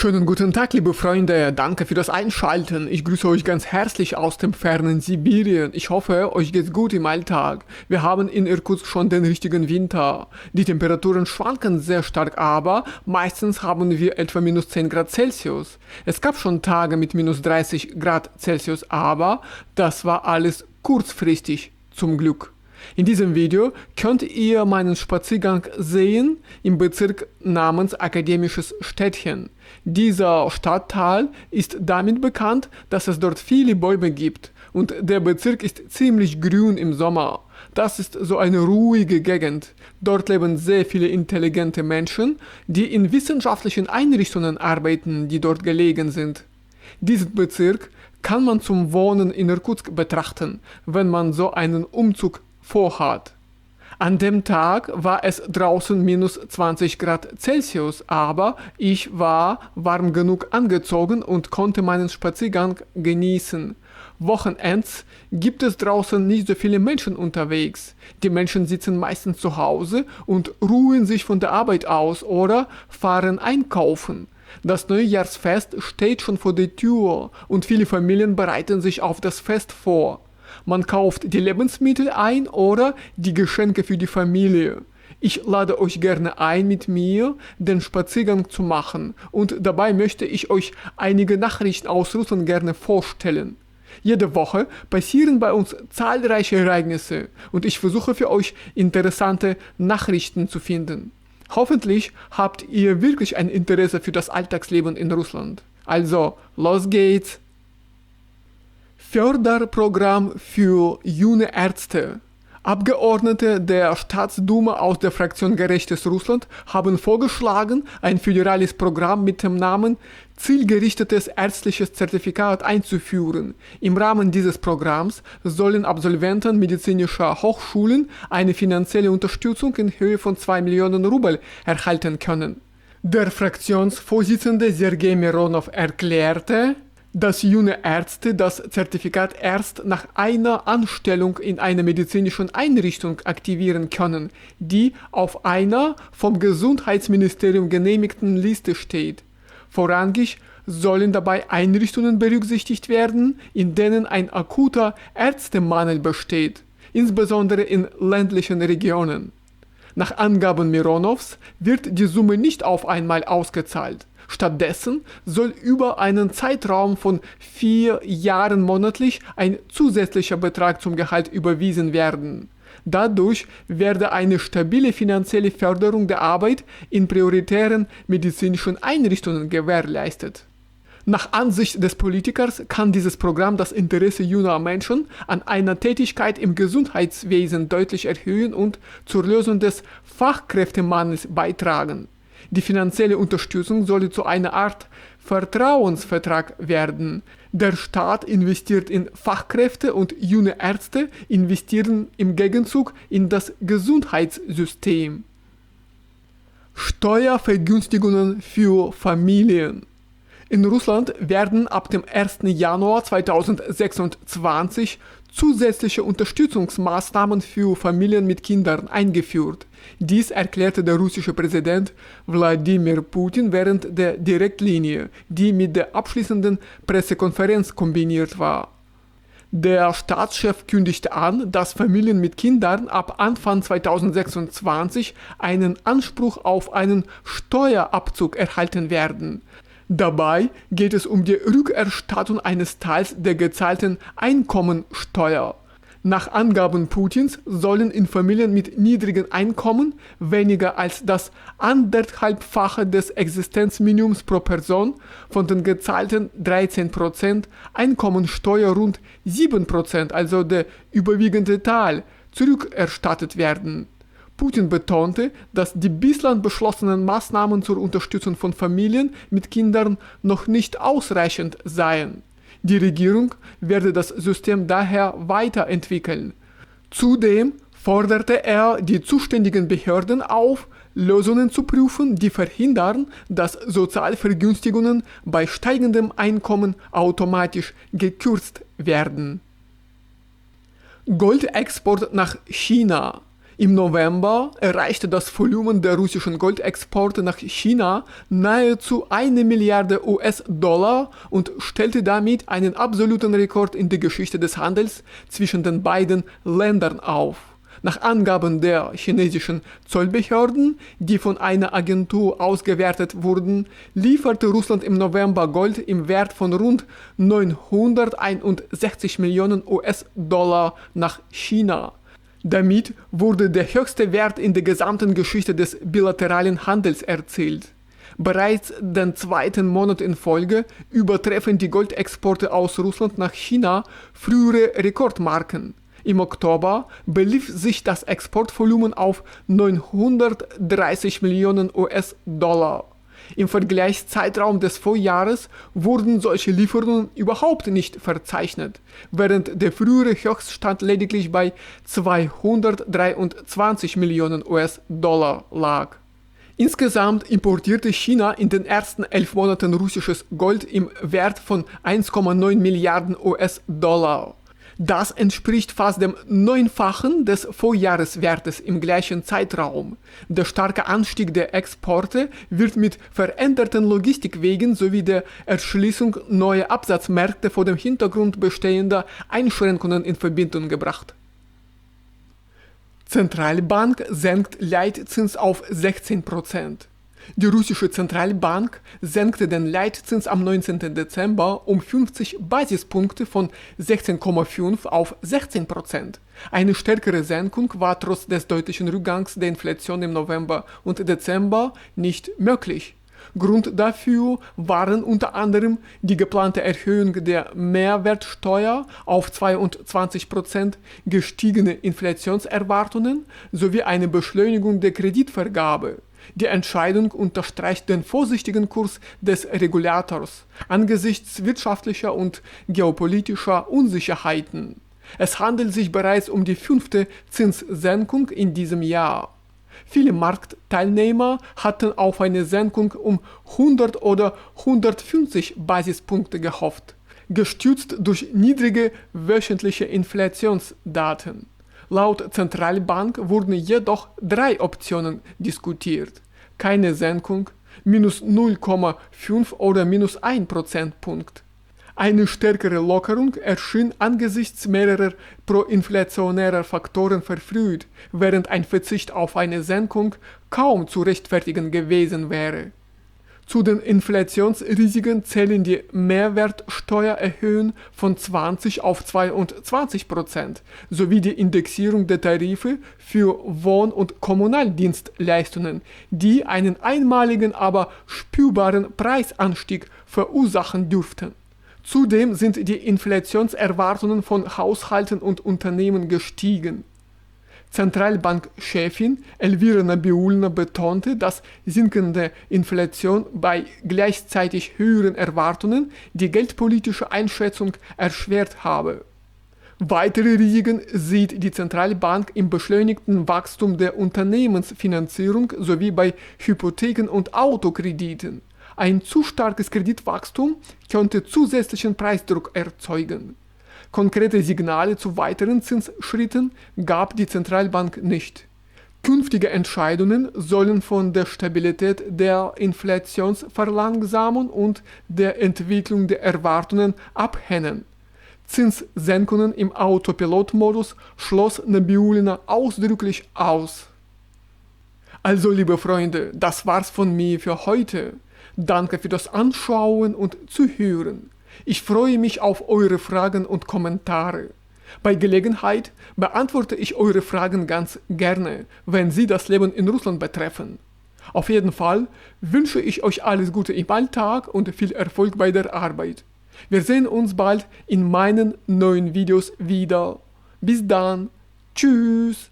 Schönen guten Tag, liebe Freunde. Danke für das Einschalten. Ich grüße euch ganz herzlich aus dem fernen Sibirien. Ich hoffe, euch geht's gut im Alltag. Wir haben in Irkutsk schon den richtigen Winter. Die Temperaturen schwanken sehr stark, aber meistens haben wir etwa minus 10 Grad Celsius. Es gab schon Tage mit minus 30 Grad Celsius, aber das war alles kurzfristig, zum Glück. In diesem Video könnt ihr meinen Spaziergang sehen im Bezirk namens Akademisches Städtchen. Dieser Stadtteil ist damit bekannt, dass es dort viele Bäume gibt und der Bezirk ist ziemlich grün im Sommer. Das ist so eine ruhige Gegend. Dort leben sehr viele intelligente Menschen, die in wissenschaftlichen Einrichtungen arbeiten, die dort gelegen sind. Diesen Bezirk kann man zum Wohnen in Irkutsk betrachten, wenn man so einen Umzug vorhat. An dem Tag war es draußen minus 20 Grad Celsius, aber ich war warm genug angezogen und konnte meinen Spaziergang genießen. Wochenends gibt es draußen nicht so viele Menschen unterwegs. Die Menschen sitzen meistens zu Hause und ruhen sich von der Arbeit aus oder fahren einkaufen. Das Neujahrsfest steht schon vor der Tür und viele Familien bereiten sich auf das Fest vor. Man kauft die Lebensmittel ein oder die Geschenke für die Familie. Ich lade euch gerne ein, mit mir den Spaziergang zu machen und dabei möchte ich euch einige Nachrichten aus Russland gerne vorstellen. Jede Woche passieren bei uns zahlreiche Ereignisse und ich versuche für euch interessante Nachrichten zu finden. Hoffentlich habt ihr wirklich ein Interesse für das Alltagsleben in Russland. Also, los geht's! Förderprogramm für junge Ärzte. Abgeordnete der Staatsduma aus der Fraktion Gerechtes Russland haben vorgeschlagen, ein föderales Programm mit dem Namen Zielgerichtetes ärztliches Zertifikat einzuführen. Im Rahmen dieses Programms sollen Absolventen medizinischer Hochschulen eine finanzielle Unterstützung in Höhe von 2 Millionen Rubel erhalten können. Der Fraktionsvorsitzende Sergei Mironov erklärte, dass junge Ärzte das Zertifikat erst nach einer Anstellung in einer medizinischen Einrichtung aktivieren können, die auf einer vom Gesundheitsministerium genehmigten Liste steht. Vorrangig sollen dabei Einrichtungen berücksichtigt werden, in denen ein akuter Ärztemangel besteht, insbesondere in ländlichen Regionen. Nach Angaben Mironovs wird die Summe nicht auf einmal ausgezahlt. Stattdessen soll über einen Zeitraum von 4 Jahren monatlich ein zusätzlicher Betrag zum Gehalt überwiesen werden. Dadurch werde eine stabile finanzielle Förderung der Arbeit in prioritären medizinischen Einrichtungen gewährleistet. Nach Ansicht des Politikers kann dieses Programm das Interesse junger Menschen an einer Tätigkeit im Gesundheitswesen deutlich erhöhen und zur Lösung des Fachkräftemangels beitragen. Die finanzielle Unterstützung solle zu einer Art Vertrauensvertrag werden. Der Staat investiert in Fachkräfte und junge Ärzte investieren im Gegenzug in das Gesundheitssystem. Steuervergünstigungen für Familien. In Russland werden ab dem 1. Januar 2026 zusätzliche Unterstützungsmaßnahmen für Familien mit Kindern eingeführt. Dies erklärte der russische Präsident Wladimir Putin während der Direktlinie, die mit der abschließenden Pressekonferenz kombiniert war. Der Staatschef kündigte an, dass Familien mit Kindern ab Anfang 2026 einen Anspruch auf einen Steuerabzug erhalten werden. Dabei geht es um die Rückerstattung eines Teils der gezahlten Einkommensteuer. Nach Angaben Putins sollen in Familien mit niedrigen Einkommen weniger als das 1,5-fache des Existenzminimums pro Person von den gezahlten 13% Einkommensteuer rund 7%, also der überwiegende Teil, zurückerstattet werden. Putin betonte, dass die bislang beschlossenen Maßnahmen zur Unterstützung von Familien mit Kindern noch nicht ausreichend seien. Die Regierung werde das System daher weiterentwickeln. Zudem forderte er die zuständigen Behörden auf, Lösungen zu prüfen, die verhindern, dass Sozialvergünstigungen bei steigendem Einkommen automatisch gekürzt werden. Goldexport nach China. Im November erreichte das Volumen der russischen Goldexporte nach China nahezu 1 Milliarde US-Dollar und stellte damit einen absoluten Rekord in der Geschichte des Handels zwischen den beiden Ländern auf. Nach Angaben der chinesischen Zollbehörden, die von einer Agentur ausgewertet wurden, lieferte Russland im November Gold im Wert von rund 961 Millionen US-Dollar nach China. Damit wurde der höchste Wert in der gesamten Geschichte des bilateralen Handels erzielt. Bereits den zweiten Monat in Folge übertreffen die Goldexporte aus Russland nach China frühere Rekordmarken. Im Oktober belief sich das Exportvolumen auf 930 Millionen US-Dollar. Im Vergleichszeitraum des Vorjahres wurden solche Lieferungen überhaupt nicht verzeichnet, während der frühere Höchststand lediglich bei 223 Millionen US-Dollar lag. Insgesamt importierte China in den ersten 11 Monaten russisches Gold im Wert von 1,9 Milliarden US-Dollar. Das entspricht fast dem 9-fachen des Vorjahreswertes im gleichen Zeitraum. Der starke Anstieg der Exporte wird mit veränderten Logistikwegen sowie der Erschließung neuer Absatzmärkte vor dem Hintergrund bestehender Einschränkungen in Verbindung gebracht. Zentralbank senkt Leitzins auf 16%. Die russische Zentralbank senkte den Leitzins am 19. Dezember um 50 Basispunkte von 16,5 auf 16%. Eine stärkere Senkung war trotz des deutlichen Rückgangs der Inflation im November und Dezember nicht möglich. Grund dafür waren unter anderem die geplante Erhöhung der Mehrwertsteuer auf 22%, gestiegene Inflationserwartungen sowie eine Beschleunigung der Kreditvergabe. Die Entscheidung unterstreicht den vorsichtigen Kurs des Regulators angesichts wirtschaftlicher und geopolitischer Unsicherheiten. Es handelt sich bereits um die 5. Zinssenkung in diesem Jahr. Viele Marktteilnehmer hatten auf eine Senkung um 100 oder 150 Basispunkte gehofft, gestützt durch niedrige wöchentliche Inflationsdaten. Laut Zentralbank wurden jedoch 3 Optionen diskutiert: keine Senkung, minus 0,5 oder minus 1 Prozentpunkt. Eine stärkere Lockerung erschien angesichts mehrerer proinflationärer Faktoren verfrüht, während ein Verzicht auf eine Senkung kaum zu rechtfertigen gewesen wäre. Zu den Inflationsrisiken zählen die Mehrwertsteuererhöhung von 20 auf 22% sowie die Indexierung der Tarife für Wohn- und Kommunaldienstleistungen, die einen einmaligen, aber spürbaren Preisanstieg verursachen dürften. Zudem sind die Inflationserwartungen von Haushalten und Unternehmen gestiegen. Zentralbankchefin Elvira Nabiullina betonte, dass sinkende Inflation bei gleichzeitig höheren Erwartungen die geldpolitische Einschätzung erschwert habe. Weitere Risiken sieht die Zentralbank im beschleunigten Wachstum der Unternehmensfinanzierung sowie bei Hypotheken und Autokrediten. Ein zu starkes Kreditwachstum könnte zusätzlichen Preisdruck erzeugen. Konkrete Signale zu weiteren Zinsschritten gab die Zentralbank nicht. Künftige Entscheidungen sollen von der Stabilität der Inflationsverlangsamung und der Entwicklung der Erwartungen abhängen. Zinssenkungen im Autopilotmodus schloss Nabiullina ausdrücklich aus. Also, liebe Freunde, das war's von mir für heute. Danke für das Anschauen und Zuhören. Ich freue mich auf eure Fragen und Kommentare. Bei Gelegenheit beantworte ich eure Fragen ganz gerne, wenn sie das Leben in Russland betreffen. Auf jeden Fall wünsche ich euch alles Gute im Alltag und viel Erfolg bei der Arbeit. Wir sehen uns bald in meinen neuen Videos wieder. Bis dann. Tschüss.